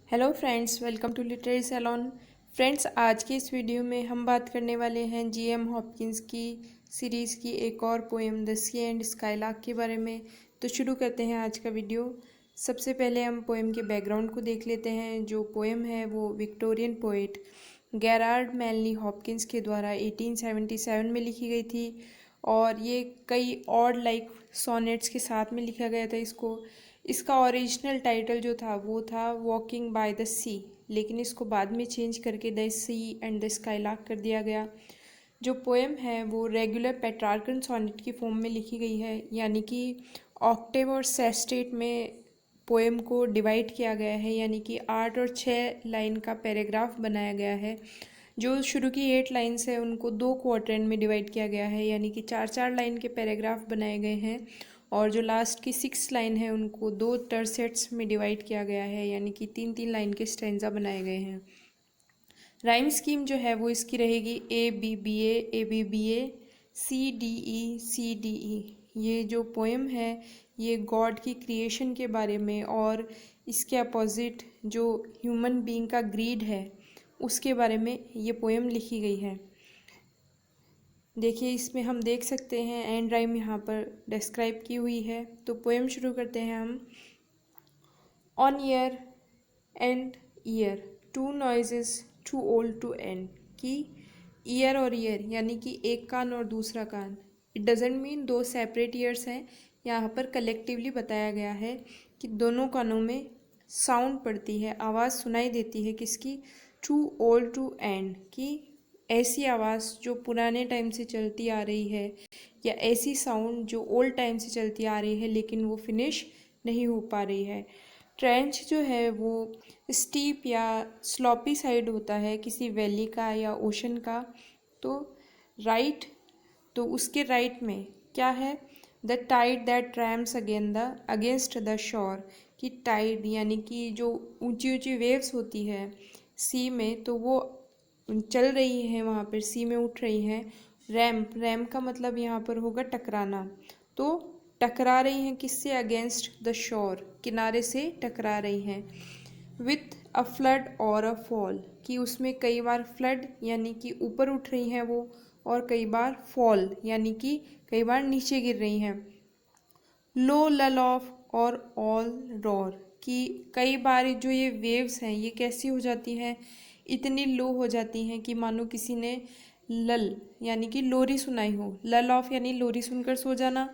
Hello friends, welcome to literary salon. Friends, आज की इस वीडियो में हम बात करने वाले हैं जीएम हॉपकिंस की सीरीज़ की एक और poem the sea and skylark के बारे में। तो शुरू करते हैं आज का वीडियो। सबसे पहले हम पोएम के बैकग्राउंड को देख लेते हैं। जो पोएम है वो Victorian poet Gerard Manley Hopkins के द्वारा 1877 में लिखी गई थी और ये कई और लाइक सोनेट्स के साथ में लिखा गया था। इसका ओरिजिनल टाइटल जो था वो था वॉकिंग बाय द सी, लेकिन इसको बाद में चेंज करके the sea and the skylark कर दिया गया। जो पोएम है वो रेगुलर पेट्रार्कन सोनेट की फॉर्म में लिखी गई है, यानी कि ऑक्टेव और सेस्टेट में पोएम को डिवाइड किया गया है, यानी कि 8 और 6 लाइन का पैराग्राफ बनाया गया है। जो शुरू की 8 लाइन्स है उनको 2 क्वार्टर में डिवाइड किया गया है, यानी कि 4-4 लाइन के पैराग्राफ बनाए गए हैं। और जो लास्ट की 6 लाइन है उनको 2 टर्सेट्स में डिवाइड किया गया है, यानी कि 3-3 लाइन के स्टैंजा बनाए गए हैं। राइम स्कीम जो है वो इसकी रहेगी A B C D E. ये जो पोएम है ये गॉड की क्रिएशन के बारे में और इसके अपोजिट जो ह्यूमन बीइंग का ग्रीड है उसके बारे में ये पोएम लिखी गई है। देखिए, इसमें हम देख सकते हैं एंड राइम यहाँ पर डिस्क्राइब की हुई है। तो पोएम शुरू करते हैं हम। On ear and ear two noises too old to end. कि ईयर और ईयर यानी कि एक कान और दूसरा कान, इट डजेंट मीन दो सेपरेट ईयर्स हैं। यहाँ पर कलेक्टिवली बताया गया है कि दोनों कानों में साउंड पड़ती है, आवाज़ सुनाई देती है। किसकी? Too old to end. कि ऐसी आवाज़ जो पुराने टाइम से चलती आ रही है, या ऐसी साउंड जो ओल्ड टाइम से चलती आ रही है लेकिन वो फिनिश नहीं हो पा रही है। ट्रेंच जो है वो स्टीप या स्लॉपी साइड होता है किसी वैली का या ओशन का। तो राइट, तो उसके राइट में क्या है? The tide that rams against the shore. कि टाइड यानी कि जो ऊंची ऊंची वेव्स होती है सी में, तो वो चल रही हैं वहाँ पर, सी में उठ रही हैं। रैम का मतलब यहाँ पर होगा टकराना। तो टकरा रही हैं किससे? अगेंस्ट द शोर, किनारे से टकरा रही हैं। विथ अ फ्लड और अ फॉल। कि उसमें कई बार फ्लड यानी कि ऊपर उठ रही हैं वो, और कई बार फॉल यानी कि कई बार नीचे गिर रही हैं। लो लल ऑफ और ऑल रोर। कि कई बार जो ये वेव्स हैं ये कैसी हो जाती हैं? इतनी लो हो जाती हैं कि मानो किसी ने लल यानी कि लोरी सुनाई हो। लल ऑफ यानी लोरी सुनकर सो जाना।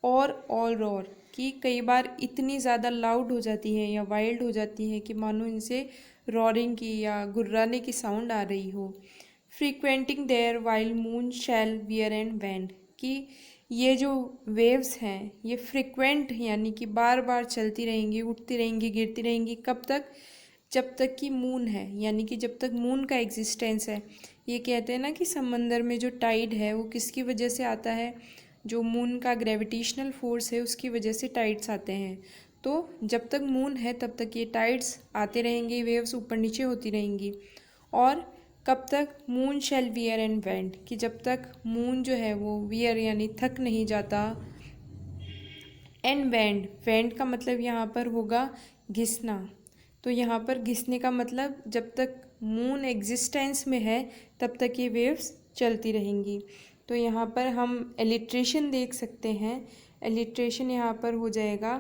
और ऑल रोर कि कई बार इतनी ज़्यादा लाउड हो जाती हैं या वाइल्ड हो जाती हैं कि मानो इनसे रॉरिंग की या गुर्राने की साउंड आ रही हो। Frequenting there while moon shall wear and band. कि ये जो वेव्स हैं ये फ्रिक्वेंट यानी कि बार बार चलती रहेंगी, उठती रहेंगी, गिरती रहेंगी। कब तक? जब तक कि मून है, यानी कि जब तक मून का एग्जिस्टेंस है। ये कहते हैं ना कि समंदर में जो टाइड है वो किसकी वजह से आता है? जो मून का ग्रेविटेशनल फोर्स है उसकी वजह से टाइड्स आते हैं। तो जब तक मून है तब तक ये टाइड्स आते रहेंगे, वेव्स ऊपर नीचे होती रहेंगी। और कब तक? मून शैल वियर एंड वेंड। कि जब तक मून जो है वो वियर यानी थक नहीं जाता। एंड वेंड का मतलब यहाँ पर होगा घिसना। तो यहाँ पर घिसने का मतलब जब तक मून एग्जिस्टेंस में है तब तक ये वेव्स चलती रहेंगी। तो यहाँ पर हम एलिट्रेशन देख सकते हैं। एलिट्रेशन यहाँ पर हो जाएगा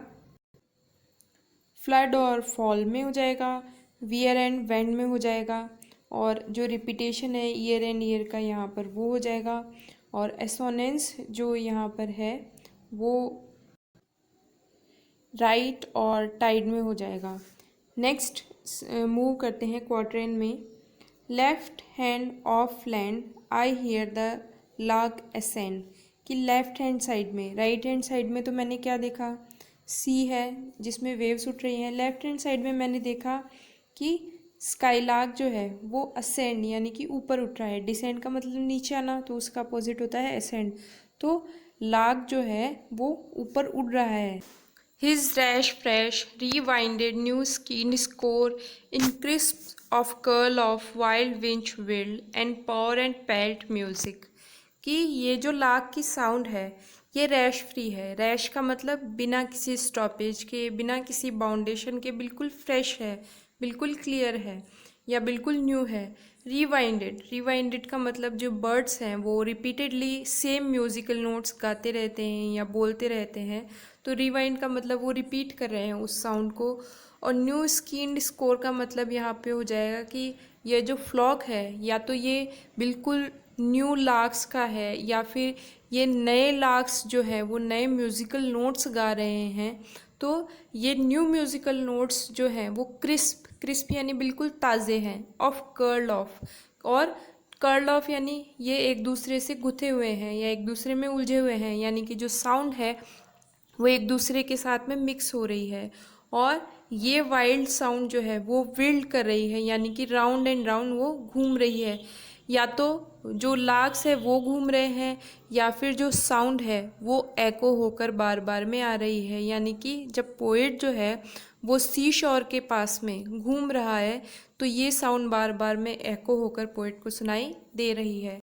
फ्लड और फॉल में हो जाएगा, वियर एंड वेंड में हो जाएगा, और जो रिपीटेशन है ईयर एंड ईयर का यहाँ पर वो हो जाएगा। और एसोनेंस जो यहाँ पर है वो राइट और टाइड में हो जाएगा। नेक्स्ट मूव करते हैं क्वार्टरेन में। Left hand of land I hear the lark ascend. कि लेफ्ट हैंड साइड में, राइट हैंड साइड में तो मैंने क्या देखा? सी है जिसमें वेव्स उठ रही हैं। लेफ्ट हैंड साइड में मैंने देखा कि स्काईलार्क जो है वो असेंड यानी कि ऊपर उठ रहा है। डिसेंड का मतलब नीचे आना, तो उसका अपोजिट होता है असेंड। तो लार्क जो है वो ऊपर उड़ रहा है। His rash fresh rewinded new skin score in crisps of curl of wild winch wild and paw and pelt music। कि ये जो लार्क की साउंड है ये रैश फ्री है। रैश का मतलब बिना किसी स्टॉपेज के, बिना किसी बाउंडेशन के बिल्कुल फ्रेश है, बिल्कुल क्लियर है या बिल्कुल न्यू है। रिवाइंडेड, रिवाइंडेड का मतलब जो बर्ड्स हैं वो रिपीटेडली सेम म्यूजिकल नोट्स गाते रहते हैं या बोलते रहते हैं, तो रिवाइंड का मतलब वो रिपीट कर रहे हैं उस साउंड को। और न्यू स्किन्ड स्कोर का मतलब यहाँ पे हो जाएगा कि ये जो फ्लॉक है या तो ये बिल्कुल न्यू लार्क्स का है या फिर ये नए लार्क्स जो है वो नए म्यूज़िकल नोट्स गा रहे हैं। तो ये न्यू म्यूज़िकल नोट्स जो हैं वो क्रिस्प, क्रिस्प यानी बिल्कुल ताज़े हैं, ऑफ कर्ल ऑफ, और कर्ल ऑफ यानी ये एक दूसरे से गुथे हुए हैं या एक दूसरे में उलझे हुए हैं, यानी कि जो साउंड है वो एक दूसरे के साथ में मिक्स हो रही है। और ये वाइल्ड साउंड जो है वो विल्ड कर रही है, यानी कि राउंड एंड राउंड वो घूम रही है। या तो जो लार्क्स है वो घूम रहे हैं या फिर जो साउंड है वो एको होकर बार बार में आ रही है, यानी कि जब पोएट जो है वो सी शोर के पास में घूम रहा है तो ये साउंड बार बार में एको होकर पोएट को सुनाई दे रही है।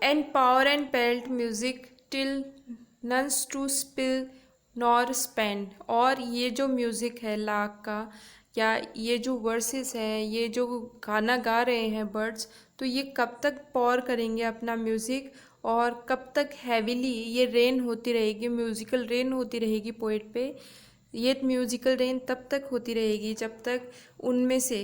And pour and pelt music till none's to spill nor spend, और ये जो म्यूज़िक है लाख का या ये जो वर्सेस हैं, ये जो गाना गा रहे हैं बर्ड्स, तो ये कब तक पॉर करेंगे अपना म्यूज़िक और कब तक हैविली ये रेन होती रहेगी, म्यूज़िकल रेन होती रहेगी पोइट पे। ये म्यूज़िकल रेन तब तक होती रहेगी जब तक उनमें से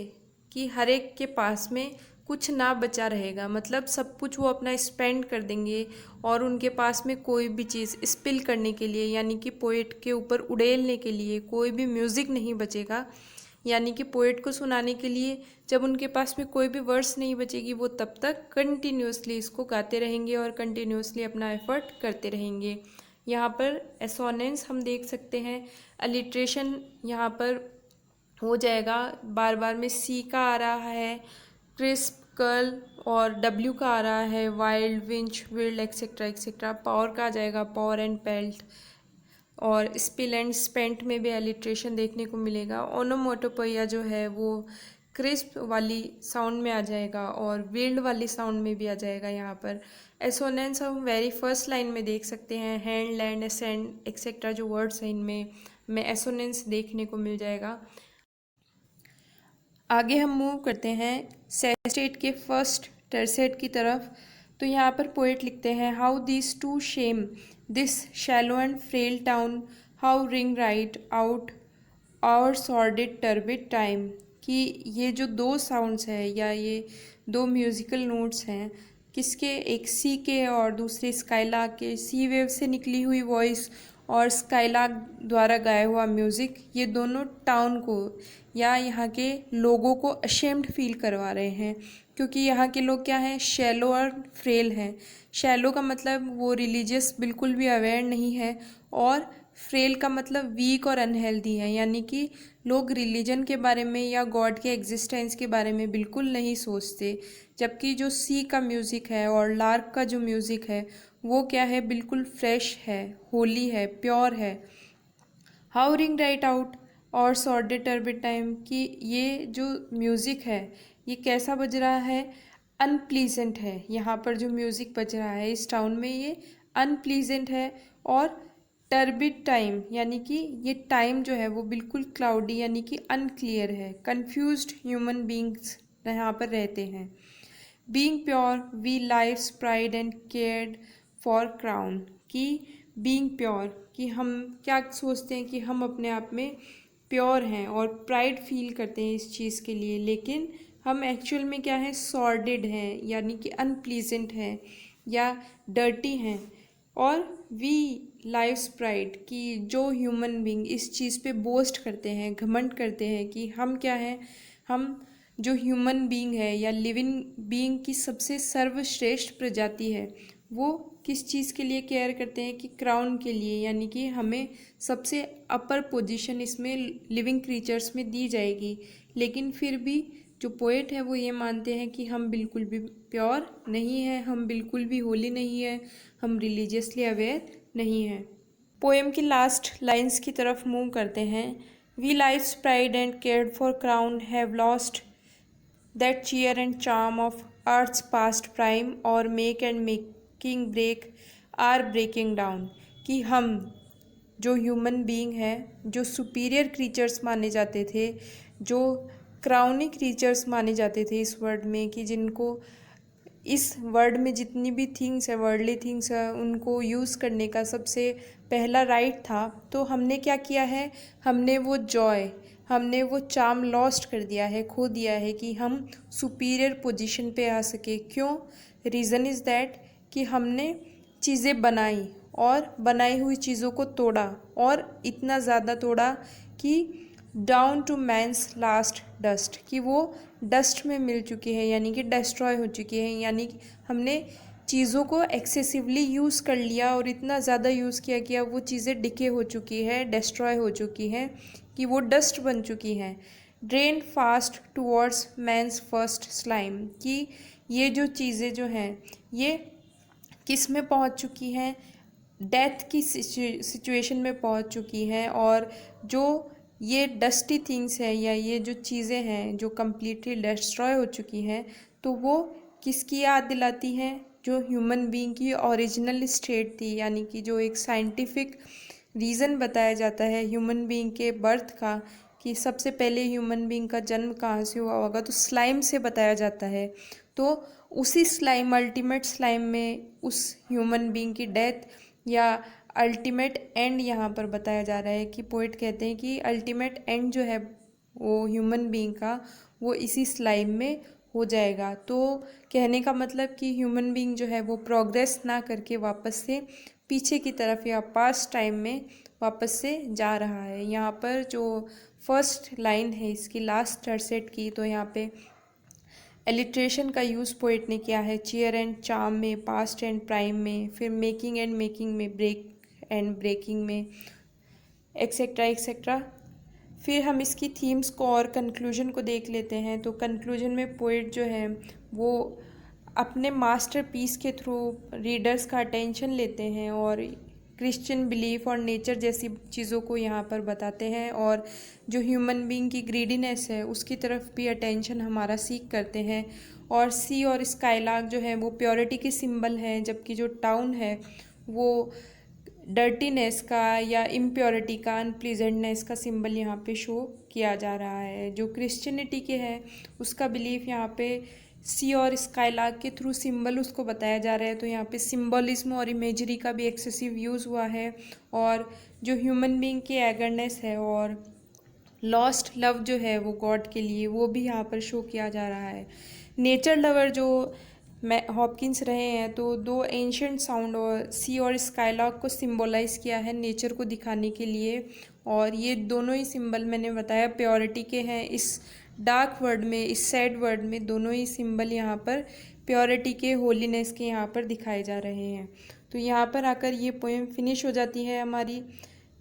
कि हर एक के पास में कुछ ना बचा रहेगा, मतलब सब कुछ वो अपना स्पेंड कर देंगे और उनके पास में कोई भी चीज़ स्पिल करने के लिए यानी कि पोएट के ऊपर उड़ेलने के लिए कोई भी म्यूज़िक नहीं बचेगा। यानी कि पोएट को सुनाने के लिए जब उनके पास में कोई भी वर्ड्स नहीं बचेगी वो तब तक कंटिन्यूसली इसको गाते रहेंगे और कंटिन्यूसली अपना एफर्ट करते रहेंगे। यहाँ पर एसोनेंस हम देख सकते हैं, अलिट्रेशन यहाँ पर हो जाएगा, बार बार में सी का आ रहा है, क्रिस्प, कर्ल, और डब्ल्यू का आ रहा है, wild, winch, whirl, etcetera etcetera. Pour का आ जाएगा पावर एंड पेल्ट, और स्पिल एंड स्पेंट में भी एलिट्रेशन देखने को मिलेगा। ओनोमोटोपोइया जो है वो क्रिस्प वाली साउंड में आ जाएगा और विल्ड वाली साउंड में भी आ जाएगा। यहाँ पर एसोनेंस हम वेरी फर्स्ट लाइन में देख सकते हैं, हैंड, लैंड, असेंड एक्सेट्रा जो वर्ड्स हैं इनमें में एसोनेंस देखने को मिल जाएगा। आगे हम मूव करते हैं सेस्टेट के फर्स्ट टर्सेट की तरफ। तो यहाँ पर पोएट लिखते हैं, how this two shame this shallow and frail town, how ring right out our sordid turbid time, कि ये जो दो साउंड्स हैं या ये दो म्यूज़िकल नोट्स हैं, किसके, एक सी के और दूसरे स्काईलार्क के, सी वेव से निकली हुई वॉइस और स्काईलार्क द्वारा गाया हुआ म्यूज़िक, ये दोनों टाउन को या यहाँ के लोगों को अशेम्ड फील करवा रहे हैं, क्योंकि यहाँ के लोग क्या हैं, शैलो और फ्रेल हैं। शैलो का मतलब वो रिलीजियस बिल्कुल भी अवेयर नहीं है, और फ्रेल का मतलब वीक और अनहेल्दी है, यानी कि लोग रिलीजन के बारे में या गॉड के एग्जिस्टेंस के बारे में बिल्कुल नहीं सोचते। जबकि जो सी का म्यूज़िक है और लार्क का जो म्यूज़िक है वो क्या है, बिल्कुल फ्रेश है, होली है, प्योर है। हाउ रिंग राइट आउट और सॉर्डेड टर्बिड टाइम, कि ये जो म्यूज़िक है ये कैसा बज रहा है, अनप्लीजेंट है। यहाँ पर जो म्यूज़िक बज रहा है इस टाउन में ये अनप्लीजेंट है। और टर्बिड टाइम यानी कि ये टाइम जो है वो बिल्कुल क्लाउडी यानी कि अनक्लियर है, कन्फ्यूज्ड ह्यूमन बींग्स यहाँ पर रहते हैं। Being pure we life's pride and cared for crown, कि बीइंग प्योर कि हम क्या सोचते हैं कि हम अपने आप में प्योर हैं और प्राइड फील करते हैं इस चीज़ के लिए, लेकिन हम एक्चुअल में क्या है, सॉर्डेड हैं यानी कि अनप्लीजेंट हैं या डर्टी हैं। और वी लाइव्स प्राइड कि जो ह्यूमन बींग इस चीज़ पे बोस्ट करते हैं, घमंड करते हैं कि हम क्या हैं, हम जो ह्यूमन बीइंग है या लिविंग बीइंग की सबसे सर्वश्रेष्ठ प्रजाति है, वो किस चीज़ के लिए केयर करते हैं कि क्राउन के लिए, यानी कि हमें सबसे अपर पोजीशन इसमें लिविंग क्रीचर्स में दी जाएगी। लेकिन फिर भी जो पोएट है वो ये मानते हैं कि हम बिल्कुल भी प्योर नहीं हैं, हम बिल्कुल भी होली नहीं है, हम रिलीजियसली अवेयर नहीं हैं। पोएम की लास्ट लाइंस की तरफ मूव करते हैं। We life's pride and cared for crown have lost that cheer and charm of earth's past prime, or make and making break are breaking down, कि हम जो ह्यूमन बीइंग है, जो सुपीरियर क्रीचर्स माने जाते थे, जो क्राउनी क्रीचर्स माने जाते थे इस वर्ल्ड में, कि जिनको इस वर्ल्ड में जितनी भी थिंग्स है, वर्ल्डली थिंग्स है, उनको यूज़ करने का सबसे पहला राइट था। तो हमने क्या किया है, हमने वो जॉय, हमने वो चार्म लॉस्ट कर दिया है, खो दिया है कि हम सुपीरियर पोजीशन पे आ सके। क्यों? रीज़न इज़ दैट कि हमने चीज़ें बनाई और बनाई हुई चीज़ों को तोड़ा, और इतना ज़्यादा तोड़ा कि down to man's last dust, कि वो डस्ट में मिल चुकी है, यानी कि डिस्ट्रॉय हो चुकी है। यानी कि हमने चीज़ों को एक्सेसिवली यूज़ कर लिया और इतना ज़्यादा यूज़ किया कि अब वो चीज़ें डिके हो चुकी है, डिस्ट्रॉय हो चुकी हैं, कि वो डस्ट बन चुकी हैं। Drain fast towards man's first slime, कि ये जो चीज़ें जो हैं ये किस में पहुंच चुकी हैं, डेथ की सिचुएशन में पहुंच चुकी हैं। और जो ये डस्टी थिंग्स हैं, या ये जो चीज़ें हैं जो कम्प्लीटली डिस्ट्रॉय हो चुकी हैं, तो वो किसकी याद दिलाती हैं? जो ह्यूमन बीइंग की ओरिजिनल स्टेट थी, यानी कि जो एक साइंटिफिक रीज़न बताया जाता है ह्यूमन बीइंग के बर्थ का, कि सबसे पहले ह्यूमन बीइंग का जन्म कहाँ से हुआ होगा, तो स्लाइम से बताया जाता है। तो उसी स्लाइम, अल्टीमेट स्लाइम में उस ह्यूमन बीइंग की डेथ या अल्टीमेट एंड यहाँ पर बताया जा रहा है, कि पोइट कहते हैं कि अल्टीमेट एंड जो है वो ह्यूमन बीइंग का, वो इसी स्लाइम में हो जाएगा। तो कहने का मतलब कि ह्यूमन बीइंग जो है वो प्रोग्रेस ना करके वापस से पीछे की तरफ या पास्ट टाइम में वापस से जा रहा है। यहाँ पर जो फर्स्ट लाइन है इसकी लास्ट थर्ड सेट की, तो यहाँ पे एलिट्रेशन का यूज़ पोइट ने किया है चीयर एंड चार्म में, पास्ट एंड प्राइम में, फिर मेकिंग एंड मेकिंग में, ब्रेक एंड ब्रेकिंग में, एक्सेट्रा एक्सेट्रा। फिर हम इसकी थीम्स को और कंक्लूजन को देख लेते हैं। तो कंक्लूजन में पोइट जो है वो अपने मास्टरपीस के थ्रू रीडर्स का अटेंशन लेते हैं और क्रिश्चियन बिलीफ और नेचर जैसी चीज़ों को यहाँ पर बताते हैं, और जो ह्यूमन बीइंग की ग्रीडीनेस है उसकी तरफ भी अटेंशन हमारा सीख करते हैं। और सी और स्काईलार्क जो है वो प्योरिटी की सिंबल है, जबकि जो टाउन है वो डर्टीनेस का या इम्प्योरिटी का, अनप्लीजेंटनेस का सिंबल यहाँ पे शो किया जा रहा है। जो क्रिश्चियनिटी के है उसका बिलीफ यहाँ पे सी और स्काईलार्क के थ्रू सिंबल उसको बताया जा रहा है। तो यहाँ पे सिंबलिज्म और इमेजरी का भी एक्सेसिव यूज़ हुआ है, और जो ह्यूमन बीइंग की एगरनेस है और लॉस्ट लव जो है वो गॉड के लिए, वो भी यहाँ पर शो किया जा रहा है। नेचर लवर जो हॉपकिंस रहे हैं, तो दो एंशिएंट साउंड और सी और स्काईलार्क को सिंबलाइज किया है नेचर को दिखाने के लिए, और ये दोनों ही सिंबल मैंने बताया प्योरिटी के हैं। इस डार्क वर्ड में, इस सैड वर्ड में दोनों ही सिंबल यहाँ पर प्योरिटी के, होलीनेस के यहाँ पर दिखाए जा रहे हैं। तो यहाँ पर आकर ये पोएम फिनिश हो जाती है हमारी।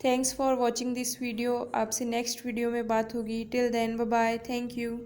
Thanks for watching this video. आपसे नेक्स्ट वीडियो में बात होगी। Till then bye bye, thank you.